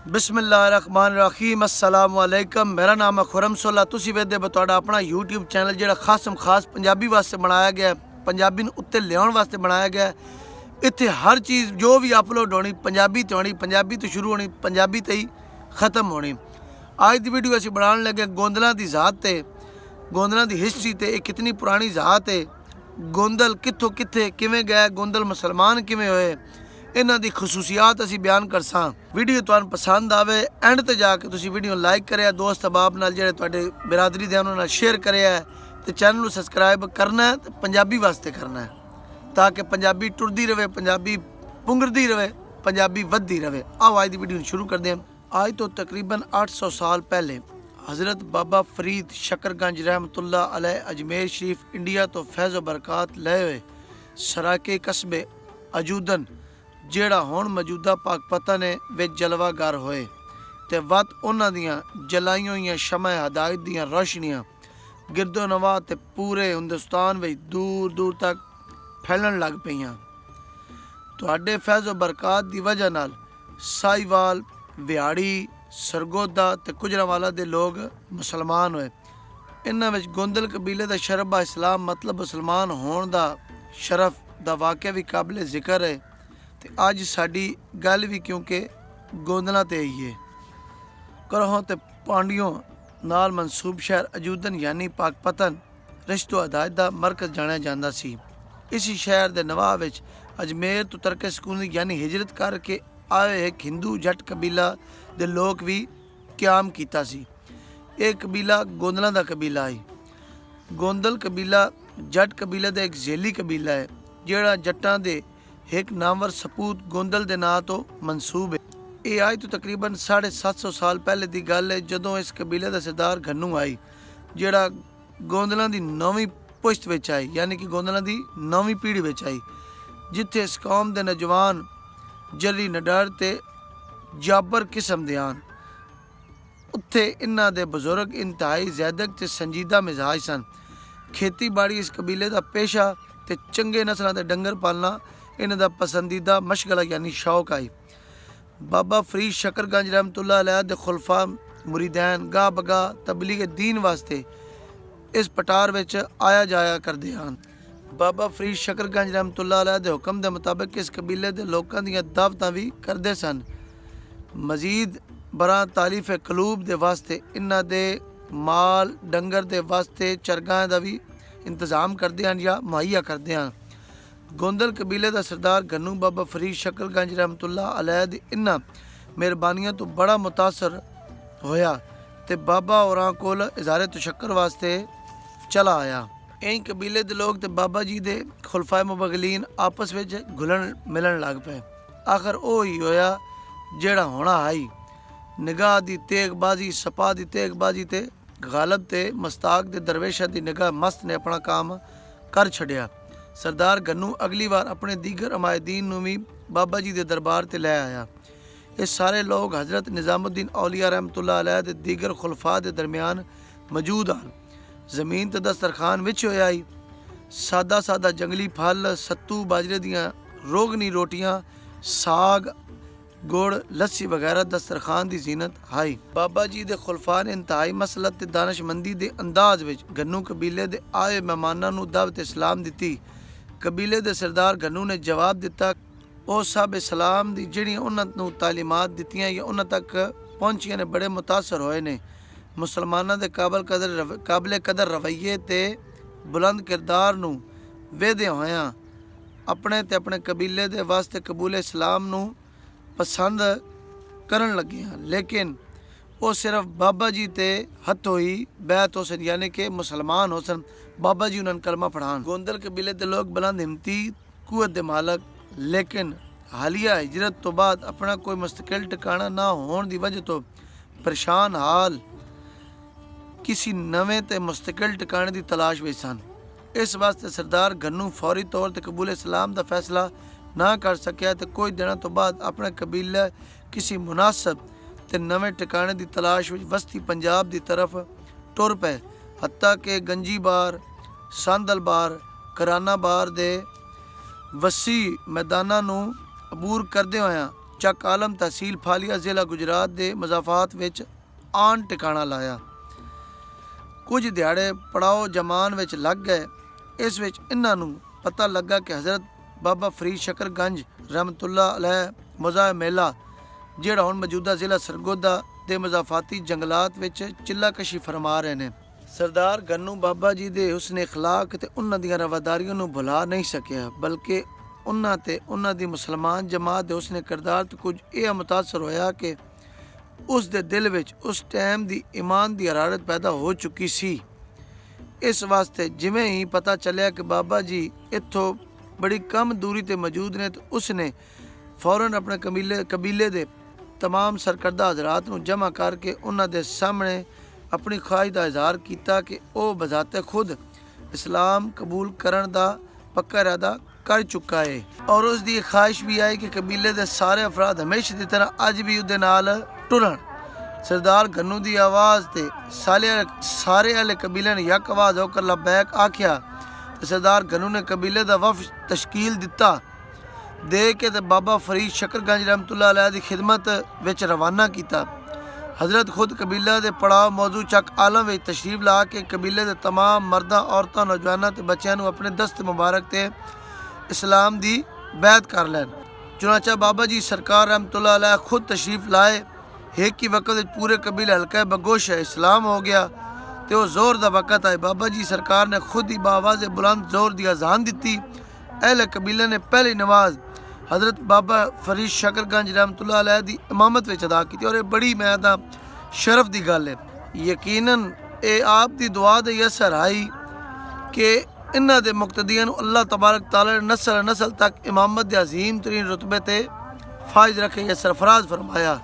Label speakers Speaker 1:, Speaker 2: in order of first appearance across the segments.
Speaker 1: बिस्मिल्लाहिर्रहमानिर्रहीम अस्सलाम वालेकुम। मेरा नाम है खुरम सोला। तुसी वेदे बतौड़ा अपना यूट्यूब चैनल जो खास पंजाबी वास्ते बनाया गया, पंजाबी उत्ते लियाउण वास्ते बनाया गया। इत्थे हर चीज़ जो भी अपलोड होनी पंजाबी तो होनी, पंजाबी तो शुरू होनी, पंजाबी तो ही ख़त्म होनी। आज की वीडियो असीं बनाने लगे गोंदलों की ज़ात ते, गोंदलों की हिस्टरी ते। एक कितनी पुरानी ज़ात है, गोंदल कित्थों कित्थे किवें गए, गोंदल मुसलमान किवें होए, इन्हां दी खसूसियात असीं बयान करसां। वीडियो तुहानूं पसंद आवे एंड ते जाके तुसीं वीडियो लाइक करिया, दोस्त अहबाब नाल जिहड़े तुहाडे बिरादरी दे उन्हां नाल शेयर करिया ते चैनल नूं सबसक्राइब करना है ते पंजाबी वास्ते करना है, ताकि पंजाबी टुरदी रहे, पंजाबी पुंगरदी रहे, पंजाबी वधदी रहे। आओ आज दी वीडियो शुरू करते हैं। आज तो तकरीबन 800 साल पहले हज़रत बाबा फरीद शकरगंज रहमतुल्लाह अलैह अजमेर शरीफ इंडिया तो फैज़ बरकत ले हुए सराके कस्बे अजूदन ਜਿਹੜਾ ਹੁਣ ਮੌਜੂਦਾ ਪਾਕਪਤਨ ਹੈ ਵਿੱਚ ਜਲਵਾਗਰ ਹੋਏ ਤੇ ਵੱਧ ਉਹਨਾਂ ਦੀਆਂ ਜਲਾਈਆਂ ਹੋਈਆਂ ਸ਼ਮਾ ਹਦਾਇਤ ਦੀਆਂ ਰੋਸ਼ਨੀਆਂ ਗਿਰਦੋ ਨਵਾਹ ਤੇ ਪੂਰੇ ਹਿੰਦੁਸਤਾਨ ਵਿੱਚ ਦੂਰ ਦੂਰ ਤੱਕ ਫੈਲਣ ਲੱਗ ਪਈਆਂ। ਤੁਹਾਡੇ ਫੈਜ਼ੋ ਬਰਕਤ ਦੀ ਵਜ੍ਹਾ ਨਾਲ ਸਾਈਵਾਲ, ਵਿਹਾੜੀ, ਸਰਗੋਦਾ ਤੇ ਗੁਜਰਾਂਵਾਲਾ ਦੇ ਲੋਕ ਮੁਸਲਮਾਨ ਹੋਏ। ਇਹਨਾਂ ਵਿੱਚ ਗੋਂਦਲ ਕਬੀਲੇ ਦਾ ਸ਼ਰਬਾ ਇਸਲਾਮ ਮਤਲਬ ਮੁਸਲਮਾਨ ਹੋਣ ਦਾ ਸ਼ਰਫ ਦਾ ਵਾਕਿਆ ਵੀ ਕਾਬਲੇ ਜ਼ਿਕਰ ਹੈ। ਤੇ ਅੱਜ ਸਾਡੀ ਗੱਲ ਵੀ ਕਿਉਂਕਿ ਗੋਂਦਲਾਂ ਤੇ ਹੀ ਹੈ। ਕਰੋਂ ਤੇ ਪਾਂਡੀਆਂ ਨਾਲ ਮਨਸੂਬ ਸ਼ਹਿਰ ਅਜੂਦਨ ਯਾਨੀ ਪਾਕਪਤਨ ਰਿਸ਼ਤੋ ਹਦਾਇਤ ਦਾ ਮਰਕਜ਼ ਜਾਣਿਆ ਜਾਂਦਾ ਸੀ। ਇसी ਸ਼ਹਿਰ ਦੇ ਨਵਾਹ ਵਿੱਚ ਅਜਮੇਰ ਤੋਂ ਤਰਕੇ ਸਕੂਨੀ ਯਾਨੀ ਹਿਜਰਤ ਕਰਕੇ ਆਏ ਇੱਕ ਹਿੰਦੂ ਜੱਟ ਕਬੀਲਾ ਦੇ ਲੋਕ ਵੀ ਕਿਆਮ ਕੀਤਾ ਸੀ। ਇਹ ਕਬੀਲਾ ਗੋਂਦਲਾਂ ਦਾ ਕਬੀਲਾ ਹੈ। ਗੋਂਦਲ ਕਬੀਲਾ ਜੱਟ ਕਬੀਲੇ ਦਾ ਇੱਕ ਜ਼ੇਲੀ ਕਬੀਲਾ ਹੈ, ਜਿਹੜਾ ਜੱਟਾਂ ਦੇ एक नामवर सपूत गोंदल के नाँ तो मनसूब है। ये आज तो तकरीबन 750 साल पहले की गल है, जदों इस कबीले का सरदार घन्नू आई, जोड़ा गोंदलों की नौवीं पुश्त में आई, यानी कि गोंदलों की नौवीं पीढ़ी में आई, जिथे इस कौम के नौजवान जली नडर ते जाबर किस्म दे आन। उत्थे इन्हां दे बजुर्ग इंतहाई ज़ैदक ते संजीदा मिजाज सन। खेती बाड़ी इस कबीले का पेशा ते चंगे नस्लों के डंगर पालना इन्हां दा पसंदीदा मशगला यानी शौक आई। बाबा फरीद शकरगंज रहमतुल्लाह अलैह दे खुलफा मुरीदैन गाह बगाह तबलीग दीन वास्ते इस पटार विच आया जाया करदे हन। बाबा फरीद शकरगंज रहमतुल्लाह अलैह दे हुक्म दे मुताबिक इस कबीले दे लोकां दीयां दावतां भी करदे सन। मजीद बरा तालीफ कलूब दे वास्ते इन्हां दे माल डंगर दे वास्ते चरगां दा भी इंतजाम करदे हन या मुहैया करदे हन। गोंदल कबीले का सरदार घन्नू बाबा फरीद शकरगंज रहमतुल्लाह अलैह दी इन्हां मेहरबानियां तो बड़ा मुतासर होया ते बाबा होरां कोल इज़हारे तशक्कर वास्ते चला आया। इं कबीले के लोग ते बाबा जी दे खुलफाए मुबगलीन आपस में घुलन मिलन लग पे। आखिर वो ही होया जेड़ा होना आई। निगाह दी तेगबाजी, सपा दी तेगबाजी ते गालब ते मस्ताक दे दरवेशा दी निगाह मस्त ने अपना काम कर छड़िया। सरदार घन्नू अगली बार अपने दीगर अमायदीन नूं भी बाबा जी के दरबार ते लै आया। ये सारे लोग हज़रत निज़ामुद्दीन औलिया रहमतुल्लाह अलैह दे दीगर खुलफा के दरमियान मौजूद हैं। जमीन ते दस्तरखान विच होया आई। सादा सादा जंगली फल, सत्तू, बाजरे दियां रोगनी रोटियां, साग, गुड़, लस्सी वगैरह दस्तरखान की जीनत हाई। बाबा जी के खुलफा ने इंतहाई मसलत ते दानशमंदी के अंदाज विच घन्नू कबीले के आए मेहमानां नूं दावत इस्लाम दिती। कबीले के सरदार घन्नू ने जवाब दिता ਉਹ ਸਭ ਇਸਲਾਮ ਦੀ ਜਿਹੜੀਆਂ ਉਹਨਾਂ ਨੂੰ ਤਾਲੀਮਾਤ ਦਿੱਤੀਆਂ ਜਾਂ ਉਹਨਾਂ ਤੱਕ ਪਹੁੰਚੀਆਂ ਨੇ ਬੜੇ ਮੁਤਾਸਰ ਹੋਏ ਨੇ। ਮੁਸਲਮਾਨਾਂ ਦੇ ਕਾਬਲੇ ਕਦਰ ਰਵੱਈਏ ਤੇ ਬੁਲੰਦ ਕਿਰਦਾਰ ਨੂੰ ਵੇਖਦੇ ਹੋਇਆਂ ਆਪਣੇ ਤੇ ਆਪਣੇ ਕਬੀਲੇ ਦੇ ਵਾਸਤੇ ਕਬੂਲ ਇਸਲਾਮ ਨੂੰ ਪਸੰਦ ਕਰਨ ਲੱਗੇ ਹਨ। ਲੇਕਿਨ ਉਹ ਸਿਰਫ ਬਾਬਾ ਜੀ ਤੇ ਹੱਥੋਂ ਹੀ ਬੈਤ ਹੋ ਸਨ, ਯਾਨੀ ਕਿ ਮੁਸਲਮਾਨ ਹੋ ਸਨ। ਬਾਬਾ ਜੀ ਉਹਨਾਂ ਨੂੰ ਕਲਮਾ ਪੜ੍ਹਾਉਣ। ਗੋਂਦਲ ਕਬੀਲੇ ਦੇ ਲੋਕ ਬੁਲੰਦ ਹਿੰਮਤੀ ਕੁਵਤ ਦੇ ਮਾਲਕ, लेकिन हालिया हिजरत तो बाद अपना कोई मुस्तकिल ठिकाना ना होने की वजह तो परेशान हाल किसी नवे ते मुस्तकिल ठिकाने की तलाश में सन। इस वास्ते सरदार घन्नू फौरी तौर पर कबूल इस्लाम का फैसला ना कर सकिया तो कुछ दिनों तो बाद अपने कबीले किसी मुनासिब ते नवे ठिकाने की तलाश में वस्ती पंजाब की तरफ टुर पे। हत्ता के गंजी बार, सांदल बार, कराना बार दे वसी मैदानां नूं अबूर करदे होया ਚੱਕ ਆਲਮ ਤਹਿਸੀਲ ਫਾਲੀਆ ਜ਼ਿਲ੍ਹਾ ਗੁਜਰਾਤ ਦੇ ਮਜ਼ਾਫਾਤ ਵਿੱਚ ਆਨ ਟਿਕਾਣਾ ਲਾਇਆ। ਕੁਝ ਦਿਹਾੜੇ ਪੜਾਓ ਜਮਾਨ ਵਿੱਚ ਲੱਗ ਗਏ। ਇਸ ਵਿੱਚ ਇਹਨਾਂ ਨੂੰ ਪਤਾ ਲੱਗਾ ਕਿ ਹਜ਼ਰਤ ਬਾਬਾ ਫਰੀਦ ਸ਼ਕਰਗੰਜ ਰਹਿਮਤੁल्लाह अलैह ਮਜ਼ਾ ਮੇਲਾ ਜਿਹੜਾ ਹੁਣ ਮੌਜੂਦਾ ਜ਼ਿਲ੍ਹਾ ਸਰਗੋਦਾ ਦੇ ਮਜ਼ਾਫਾਤੀ ਜੰਗਲਾਤ ਵਿੱਚ ਚਿੱਲਾਕਸ਼ੀ ਫਰਮਾ ਰਹੇ ਨੇ। ਸਰਦਾਰ ਗੰਨੂ ਬਾਬਾ ਜੀ ਦੇ ਹੁਸਨ ਅਖਲਾਕ ਤੇ ਉਹਨਾਂ ਦੀਆਂ ਰਵਾਦਾਰੀਆਂ ਨੂੰ ਭੁਲਾ ਨਹੀਂ ਸਕਿਆ, ਬਲਕਿ ਉਹਨਾਂ ਤੇ ਉਹਨਾਂ ਦੀ ਮੁਸਲਮਾਨ ਜਮਾਤ ਦੇ ਹੁਸਨ ਕਿਰਦਾਰ ਤੋਂ ਕੁਝ ਇਹ ਮੁਤਾਸਰ ਹੋਇਆ ਕਿ ਉਸ ਦੇ ਦਿਲ ਵਿੱਚ ਉਸ ਟਾਈਮ ਦੀ ਈਮਾਨ ਦੀ ਹਰਾਰਤ ਪੈਦਾ ਹੋ ਚੁੱਕੀ ਸੀ। ਇਸ ਵਾਸਤੇ ਜਿਵੇਂ ਹੀ ਪਤਾ ਚੱਲਿਆ ਕਿ ਬਾਬਾ ਜੀ ਇੱਥੋਂ ਬੜੀ ਕਮ ਦੂਰੀ ਤੇ ਮੌਜੂਦ ਨੇ ਤਾਂ ਉਸਨੇ ਫੌਰਨ ਆਪਣੇ ਕਬੀਲੇ ਦੇ तमाम सरकर्दा हजरात ਨੂੰ जमा करके ਉਹਨਾਂ ਦੇ ਸਾਹਮਣੇ अपनी ख्वाहिश का इजहार किया कि वह बजाते खुद इस्लाम कबूल करने का पक्का इरादा कर चुका है और उसकी ख्वाहिश भी है कि कबीले के सारे अफराद हमेशा की तरह अज भी उसदे नाल टुरन। सरदार गन्नू की आवाज़ ते सारे वाले कबीले ने यक आवाज़ होकर लबैक आख्या तो सरदार गन्नू ने कबीले का वफ़द तश्कील दिता दे के ते बाबा फरीद शकरगंज रहमतुल्लाह अलैह की खिदमत विच रवाना किया। हज़रत खुद कबीला के पड़ाव मौजू चक आलम में तशरीफ ला के कबीले के तमाम मर्दा औरतों नौजवानों ते बच्चों को अपने दस्त मुबारक ते इस्लाम की बैत कर लैन। चुनाचा बाबा जी सरकार रहमतुल्लाह अलैह खुद तशरीफ लाए। एक ही वक्त पूरे कबीले हल्का बगोश है इस्लाम हो गया तो जोर का वक़्त आए। बाबा जी सरकार ने खुद ही बावाज़ बुलंद जोर की अजान दी। अहले कबीले ने पहली नमाज हज़रत बाबा फरीद शकरगंज रहमतुल्लाह अलैह की इमामत में अदा की और ये बड़ी मैं शरफ की गल है। यकीनन ये आप की दुआ के असर आई कि इन्हां दे मुक्तदियां नूं अल्लाह तबारक तआला ने नस्ल नस्ल तक इमामत के अजीम तरीन रुतबे ते फाइज रखे या सरफराज फरमाया।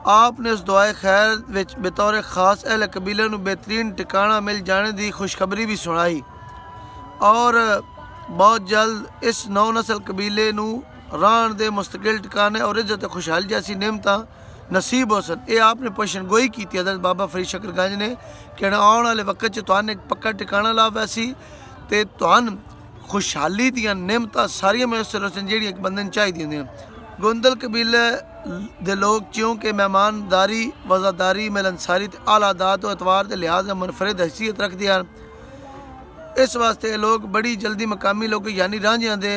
Speaker 1: आपने उस दुआए खैर विच बतौर खास अहले कबीले नूं बेहतरीन ठिकाना मिल जाने की खुशखबरी भी सुनाई और बहुत जल्द इस नौ नस्ल कबीले नूं रान दे मुस्तकिल ठिकाने और इज्जत खुशहाली जैसी नेमत नसीब हो सन। ये आपने पेशन गोई की हज़रत बाबा फरीद शकरगंज ने कि आने वाले वक्त च तुहानू एक पक्का ठिकाना ला वैसी तो तुहानू खुशहाली दियां नेमत सारियां मैसर हो सन जिहड़ियां एक बंदे नूं चाहिदियां। गोंदल कबीले दे लोग च्यों कि मेहमानदारी वज़ादारी मिलनसारी ते आला आदात व एतवार के लिहाज मुनफरिद हैसीयत रखते हैं। इस वास्ते लोग बड़ी जल्दी मकामी लोग यानी रांझियां दे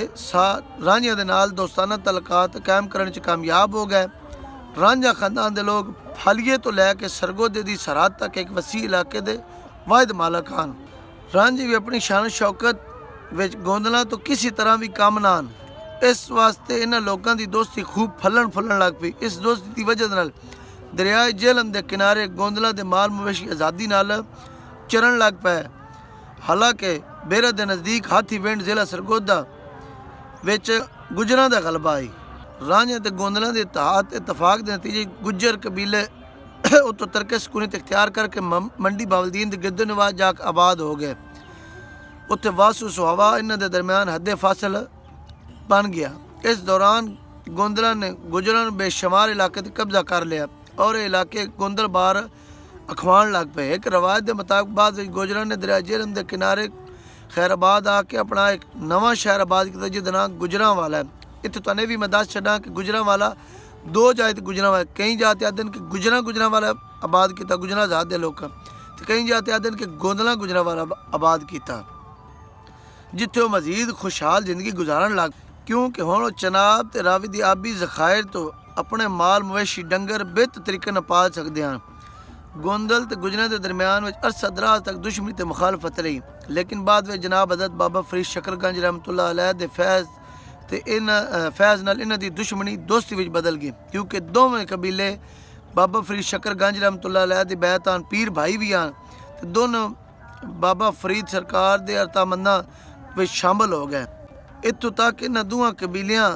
Speaker 1: नाल दोस्ताना तलकात कायम करने च कामयाब हो गए। रांझा खानदान के लोग फालिए तो लैके सरगोदे की सरहद तक एक वसी इलाके के वाहिद मालक हैं। रांझे भी अपनी शान शौकत विच गोंदलों तो किसी तरह भी कम ना आन। इस वास्ते इन्हां लोगों की दोस्ती खूब फलन लग पई। इस दोस्ती की वजह नाल दरियाए झेलम के किनारे गोंदलों के माल मवेशी आज़ादी नाल चरण लग पे। हालांकि बेरा के नज़दीक हाथी विंड जिला सरगोदा विच गुजरां का गलबा आई। रांझे ते गोंदलों के इत्तेहाद इतफाक के नतीजे गुज्जर कबीले उतो तरके सकूनीत इख्तियार करके मंडी बावलदीन के गिरदो नवाज जाक आबाद हो गए। उत्थे वासु सुहावा इन्हां दे दरम्यान हद फासिल बन गया। इस दौरान गोंदलों ने गुजरां बेशुमार इलाके ते कब्जा कर लिया और इलाके गोंदल बार अखवाण लग पे। एक रवायत के मुताबिक बाद गुजरां ने दरिया झेलम के किनारे खैराबाद आके अपना एक नवा शहर आबाद किया जिसका नाम गुजरांवाला है। इतने तुहानू भी मैं दस छड्डां कि गुजरांवाला दो जाए तो गुजरांवाला कई जाते आदन कि गुजरांवाला आबाद किया गुजरां आजाद के लोग तो कई जाते आदन कि गोंदला गुजरांवाला आबाद किया जिथे वो मजीद खुशहाल जिंदगी गुजारन लग। क्योंकि हुण चनाब ते रावी की आबी जखायर तो अपने माल मवेशी डंगर बेहतर तरीके नाल पाल सकते हैं। गोंदल ते गुजरां के दरम्यान अरसा दराज तक दुश्मनी ते मुखालफत रही, लेकिन बाद में जनाब हज़रत बाबा फरीद शकरगंज रहमतुल्लाह अलैह दे फैज़ नाल इन्हां दी दुश्मनी दोस्ती विच बदल गई। क्योंकि दोवें कबीले बाबा फरीद शकरगंज रहमतुल्लाह अलैह दे बैतान पीर भाई भी हैं ते दोनों बाबा फरीद सरकार दे अरतामंदा विच शामिल हो गए। इत्थों तक इन्हां दोवां कबीलियां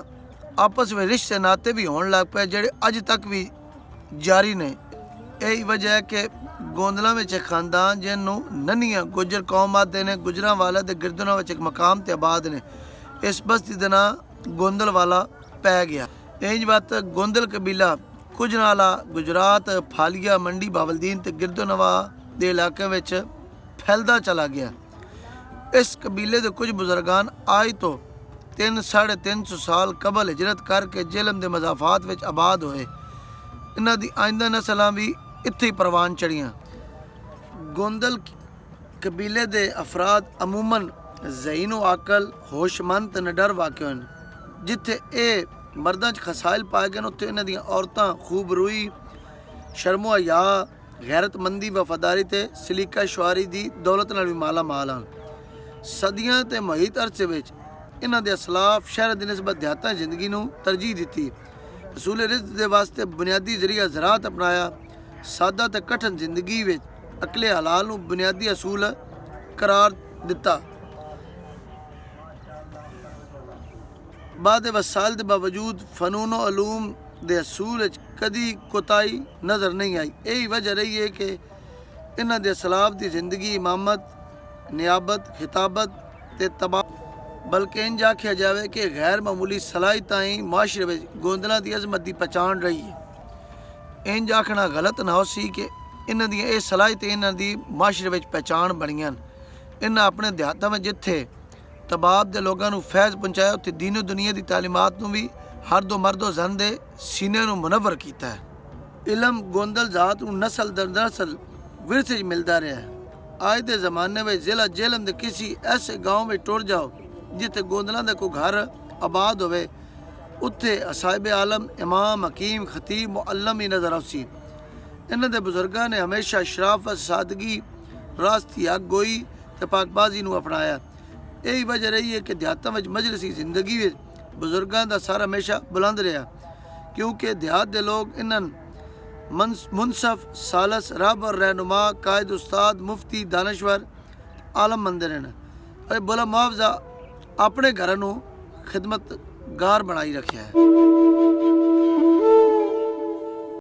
Speaker 1: आपस में रिश्ते नाते भी होने लग पे जिहड़े अज तक भी जारी ने। यही वजह है कि गोंदलों में एक खानदान जिन्हों ननिया गुजर कौम आते हैं गुजरांवाला के गिरदों में एक मकाम ते आबाद ने। इस बस्ती का नाम गोंदलवाला पै गया। इंज बात गोंदल कबीला कुजनाला गुजरात फालिया मंडी बावलदीन ते गिरदोनवा के इलाके में फैलता चला गया। इस कबीले के कुछ बुजुर्गान आज तो 300-350 साल कबल हिजरत करके जेलम के मजाफात में आबाद होए। इन्हां दी आइंदा नस्लां भी इत्थे ही परवान चढ़ियां। गोंदल कबीले के अफराद अमूमन ज़हीनो आकल होशमंद ते निडर वाक़ हैं। जिथे ये मर्दां च खसाइल पाए गए उत्थे इन्हां दियां औरतां खूबरूई, शर्मो हया, गैरतमंदी, वफादारी ते सलीका शुआरी दी दौलत नाल भी माला माल हैं। सदियां ते मुहित अरसे विच इन्हां दे असलाफ शहर दी निस्बत देहातां जिंदगी नूं तरजीह दित्ती। रसूल रिज़्क़ दे वास्ते बुनियादी जरिया ज़राअत अपनाया। सादा ते कठन जिंदगी विच अकले हलाल नूं बुनियादी असूल करार दिता। बाद वसाइल के बावजूद फनूनो अलूम दे असूल कदी कोताही नज़र नहीं आई। यही वजह रही है कि इन्हां दे असलाफ की जिंदगी इमामत, नियाबत, खिताबत ते तबा बल्कि इंज आख्या जाए कि गैर मामूली सलाहियत ताईं माशरे में गोंदलों की अजमत की पहचान रही है। इंज आखना गलत ना हो सी कि इन्हां दी ये सलाहियत इन्हां दी माशरे में पहचान बनियां। इन्हां अपने देहातां में जिथे तबाब के लोगों को फैज़ पहुँचाया उत्थे दीनो दुनिया की तालीमात भी हर दो मर्दो जन के सीने को मुनवर किया है। इलम गोंदल जात को नस्ल दर नस्ल विरसे मिलता रहा है। आज के जमाने में जिला जेलम के किसी ऐसे गाँव में टुर जाओ जिथे गोंदलों का कोई घर आबाद होवे, उत्थे असाहिब आलम, इमाम, हकीम, खतीब, मुअल्लम ही नज़र आसी। इन्हां दे बुजुर्गों ने हमेशा शराफत, सादगी, रास्ती, हक गोई ते पाकबाजी नूं अपनाया। यही वजह रही है कि देहातों में मजलिसी जिंदगी में बुजुर्गों का सर हमेशा बुलंद रहा, क्योंकि देहात के लोग इन्हां मुनसफ, सालस, रब और रहनुमा, कायद, उस्ताद, मुफ्ती, दानश्वर, आलम मंदिर हैं। बुला मुआवजा अपने घर खिदमतगार बनाई रखा है।